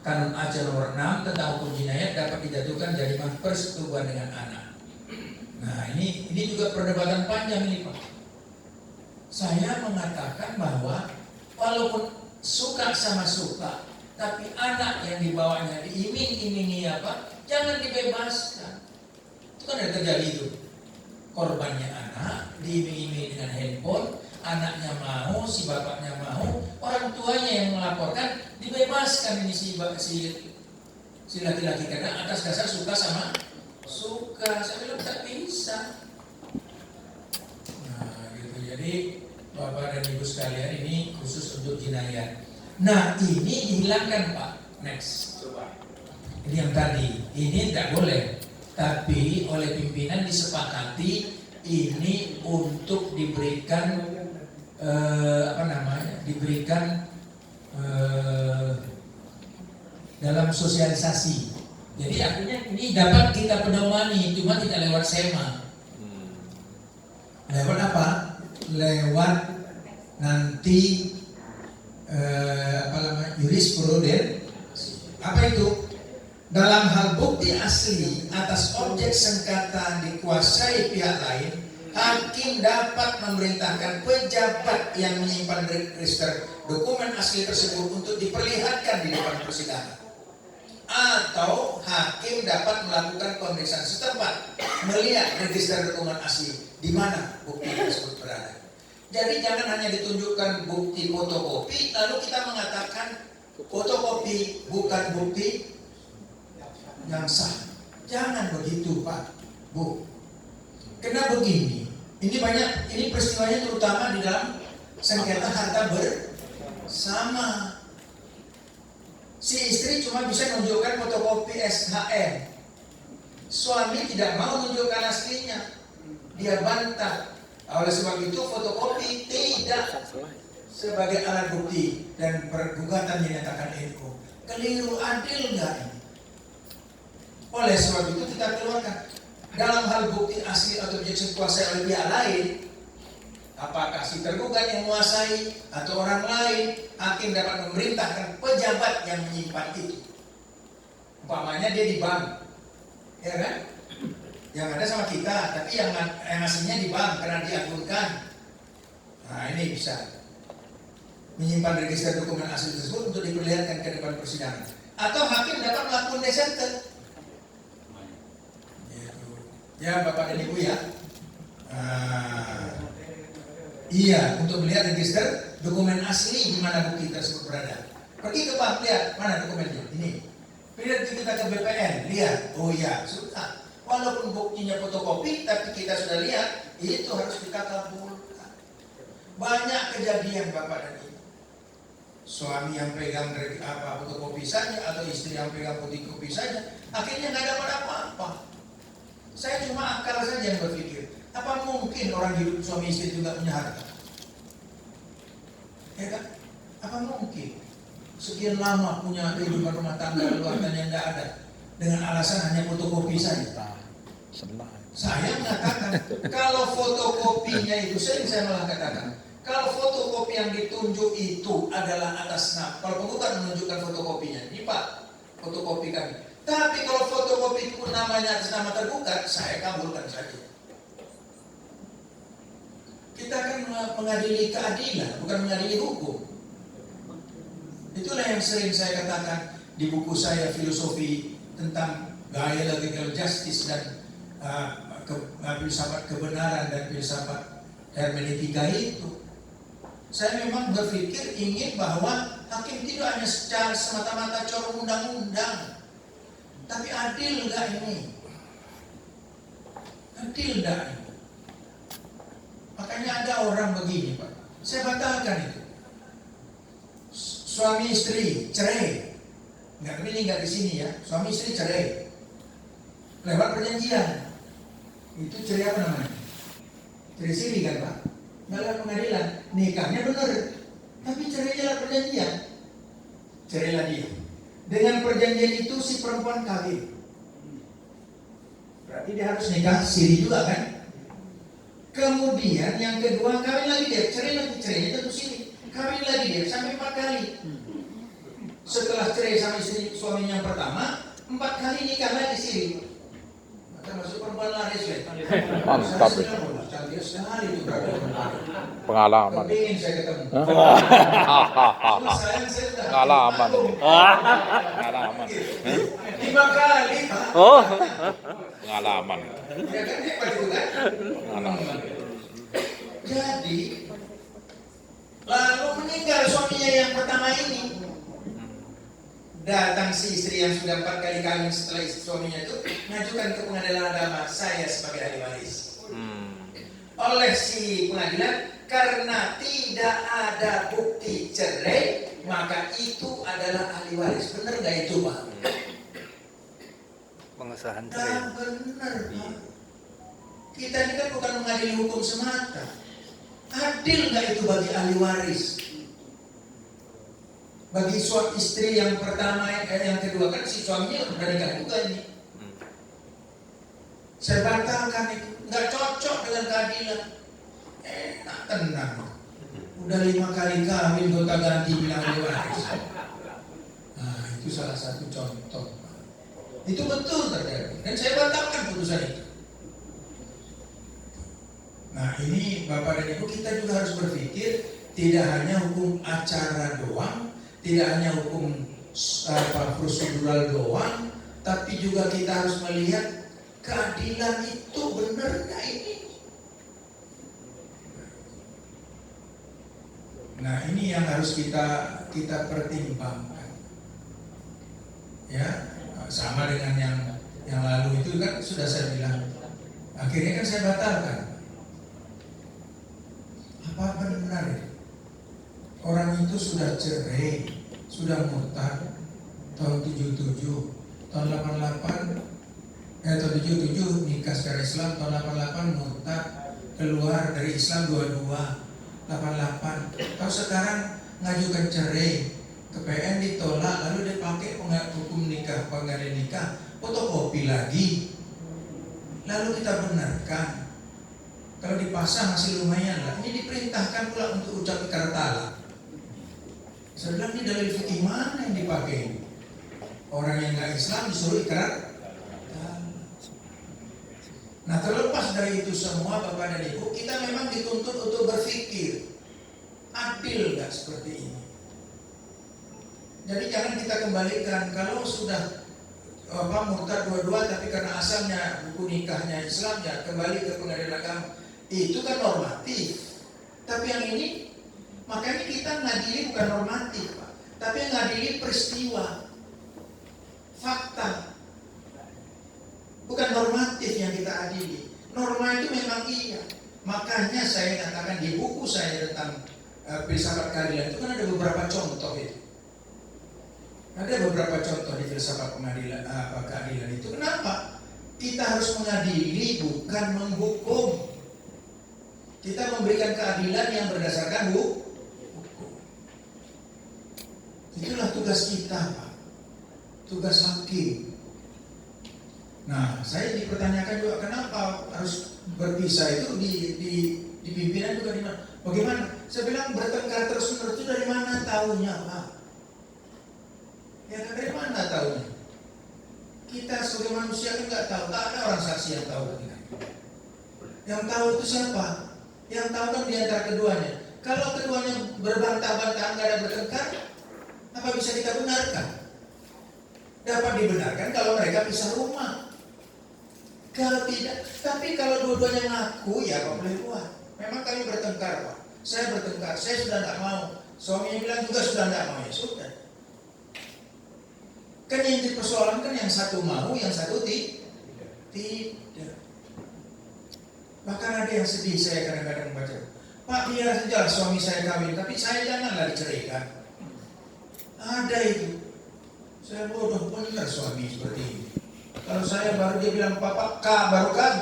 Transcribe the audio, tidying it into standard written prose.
Kanun Aceh nomor 6 tentang hukum jinayat dapat dijatuhkan jarima persetubuhan dengan anak. Nah ini juga perdebatan panjang ini Pak. Saya mengatakan bahwa walaupun suka sama suka, tapi anak yang dibawanya diiming-imingi apa, jangan dibebaskan. Itu kan ada terjadi itu. Korbannya anak, diiming-imingi dengan handphone, anaknya mau, si bapaknya mau, orang tuanya yang melaporkan, dibebaskan ini si laki-laki karena atas dasar suka sama suka. Saya bilang tak bisa. Nah gitu, jadi Bapak dan Ibu sekalian ini khusus untuk jinayat. Nah ini dihilangkan Pak. Next, coba. Ini yang tadi, ini tidak boleh. Tapi oleh pimpinan disepakati ini untuk diberikan diberikan dalam sosialisasi. Jadi artinya ini dapat kita pedomani, cuma tidak lewat SEMA. Lewat apa? Lewat nanti jurisprudensi. Apa itu? Dalam hal bukti asli atas objek sengketa dikuasai pihak lain, hakim dapat memerintahkan pejabat yang menyimpan register dokumen asli tersebut untuk diperlihatkan di depan persidangan. Atau hakim dapat melakukan pemeriksaan setempat melihat register dokumen asli di mana bukti tersebut berada. Jadi jangan hanya ditunjukkan bukti fotokopi lalu kita mengatakan fotokopi bukan bukti yang sah. Jangan begitu Pak, Bu. Karena begini, ini peristiwanya terutama di dalam sengketa harta bersama. Si istri cuma bisa menunjukkan fotokopi SHM. Suami tidak mau menunjukkan aslinya. Dia bantah. Oleh sebab itu fotokopi tidak sebagai alat bukti dan pergugatan dinyatakan NU. Keliru, adil enggak ini? Oleh sebab itu kita keluarkan dalam hal bukti asli atau objek dikuasai oleh pihak lain, apakah si tergugat yang menguasai atau orang lain, hakim dapat memerintahkan pejabat yang menyimpan itu. Umpamanya dia di bank, ya kan? Yang ada sama kita, tapi yang aslinya di bank karena diagunkan. Nah ini bisa menyimpan register dokumen asli tersebut untuk diperlihatkan ke depan persidangan. Atau hakim dapat melakukan deserter. Ya Bapak dan Ibu ya. Iya, untuk melihat register dokumen asli di mana bukti tersebut berada. Pergi ke bank, lihat mana dokumennya. Ini. Lihat kita ke BPN, lihat. Oh iya, sudah. Walaupun buktinya fotokopi, tapi kita sudah lihat, itu harus kita kabulkan. Banyak kejadian Bapak dan Ibu. Suami yang pegang fotokopi saja atau istri yang pegang fotokopi saja, akhirnya nggak dapat apa-apa. Saya cuma akal saja yang berpikir, apa mungkin orang hidup suami istri juga punya harta? Ya kan? Apa mungkin? Sekian lama punya kehidupan rumah tangga, keluarganya tidak ada, dengan alasan hanya fotokopi saja. Saya mengatakan, kalau fotokopinya itu, saya malah katakan, kalau fotokopi yang ditunjuk itu adalah atas nama, kalau penggugat menunjukkan fotokopinya, ini Pak, fotokopi kami. Tapi kalau fotokopi itu namanya atas nama tergugat, saya kabulkan saja. Kita akan mengadili keadilan, bukan mengadili hukum. Itulah yang sering saya katakan di buku saya filosofi tentang gaya legal justice dan filsafat kebenaran dan filsafat hermeneutika itu. Saya memang berpikir ingin bahwa hakim tidak hanya secara semata-mata corong undang-undang. Tapi adil enggak ini? Adil enggak ini? Makanya ada orang begini Pak, saya batalkan itu. Suami istri cerai, ini enggak di sini ya. Suami istri cerai, lewat perjanjian. Itu cerai apa namanya? Cerai siri kan Pak? Nggak lewat pengadilan, nikahnya benar, tapi cerai lewat perjanjian. Cerailah dia. Dengan perjanjian itu si perempuan kawin. Berarti dia harus nikah siri juga kan? Kemudian yang kedua kawin lagi dia, cerai lagi, cerainya tentu siri. Kawin lagi dia sampai 4 kali. setelah cerai sama istri suaminya yang pertama, 4 kali nikah lagi sih. Termasuk perempuan laris ya. Mantap. Cantik sekali itu berarti. Pengalaman. Kepingin saya ketemu. Cuma sayang saya sudah Pengalaman. maklum. Pengalaman. 5 kali Pak. Oh. Pengalaman. Ya kan hebat itu kan. Pengalaman. Jadi lalu meninggal suaminya yang pertama ini. Datang si istri yang sudah 4 kali kawin setelah istri suaminya itu mengajukan ke pengadilan agama, saya sebagai ahli waris. Oleh si pengadilan, karena tidak ada bukti cerai, maka itu adalah ahli waris. Benar nggak itu Pak? Pengesahan Nah, cerai. benar Pak. Kita ini kan bukan mengadili hukum semata. Adil nggak itu bagi ahli waris? Bagi suami istri yang pertama, yang kedua kan si suaminya udah nikah juga ini. Saya batalkan itu, nggak cocok dengan keadilan. Enak tenang. Udah 5 kali kawin gonta ganti bilang ahli waris. Nah itu salah satu contoh. Itu betul terjadi dan saya batalkan putusan itu. Nah ini Bapak dan Ibu, kita juga harus berpikir tidak hanya hukum acara doang, tidak hanya hukum prosedural doang, tapi juga kita harus melihat keadilan itu benar nggak ini. Nah ini yang harus kita pertimbangkan. Ya, sama dengan yang lalu itu kan sudah saya bilang. Akhirnya kan saya batalkan. Apa benar itu? Orang itu sudah cerai, sudah murtad tahun 77, tahun 88, tahun 77 nikah secara Islam, tahun 88 murtad, keluar dari Islam 22, 88. Tahu sekarang ngajukan cerai, ke PN ditolak, lalu dia pakai hukum nikah, pengadilan nikah, fotokopi lagi. Lalu kita benarkan. Kalau dipasang masih lumayan lah. Ini diperintahkan pula untuk ucap ikrar talak. Saya bilang ini dalil fikih mana yang dipakai? Orang yang nggak Islam disuruh ikrar. Nah terlepas dari itu semua Bapak dan Ibu, kita memang dituntut untuk berpikir adil nggak seperti ini. Jadi jangan kita kembalikan kalau sudah murtad dua-dua, tapi karena asalnya buku nikahnya Islam ya kembali ke pengadilan agama. Itu kan normatif. Tapi yang ini makanya kita ngadili bukan normatif, Pak, tapi ngadili peristiwa, fakta, bukan normatif yang kita adili. Norma itu memang iya. Makanya saya katakan di buku saya tentang filsafat keadilan itu kan ada beberapa contoh itu. Ada beberapa contoh di filsafat pengadilan keadilan itu. Kenapa? Kita harus mengadili bukan menghukum. Kita memberikan keadilan yang berdasarkan hukum. Itulah tugas kita, Pak. Tugas hakim. Nah, saya dipertanyakan juga kenapa harus berpisah itu di pimpinan juga di mana? Bagaimana? Saya bilang bertengkar terus-menerus itu dari mana tahunya, Pak? Ya dari mana tahunya? Kita sebagai manusia kan nggak tahu. Tak ada orang saksi yang tahu. Yang tahu itu siapa? Yang tahu kan di antara keduanya. Kalau keduanya berbantah-bantahan nggak ada bertengkar, apa bisa kita benarkan? Dapat dibenarkan kalau mereka pisah rumah. Kalau tidak, tapi kalau dua-duanya ngaku ya Pak boleh buat. Memang kami bertengkar Pak. Saya bertengkar, saya sudah nggak mau. Suaminya bilang juga sudah nggak mau, ya sudah. Kan yang dipersoalkan yang satu mau, yang satu tidak. Bahkan ada yang sedih saya kadang-kadang baca. Pak biar saja suami saya kawin, tapi saya janganlah diceraikan. Ada itu. Saya bodoh benar suami seperti ini. Kalau saya baru dia bilang papa baru kan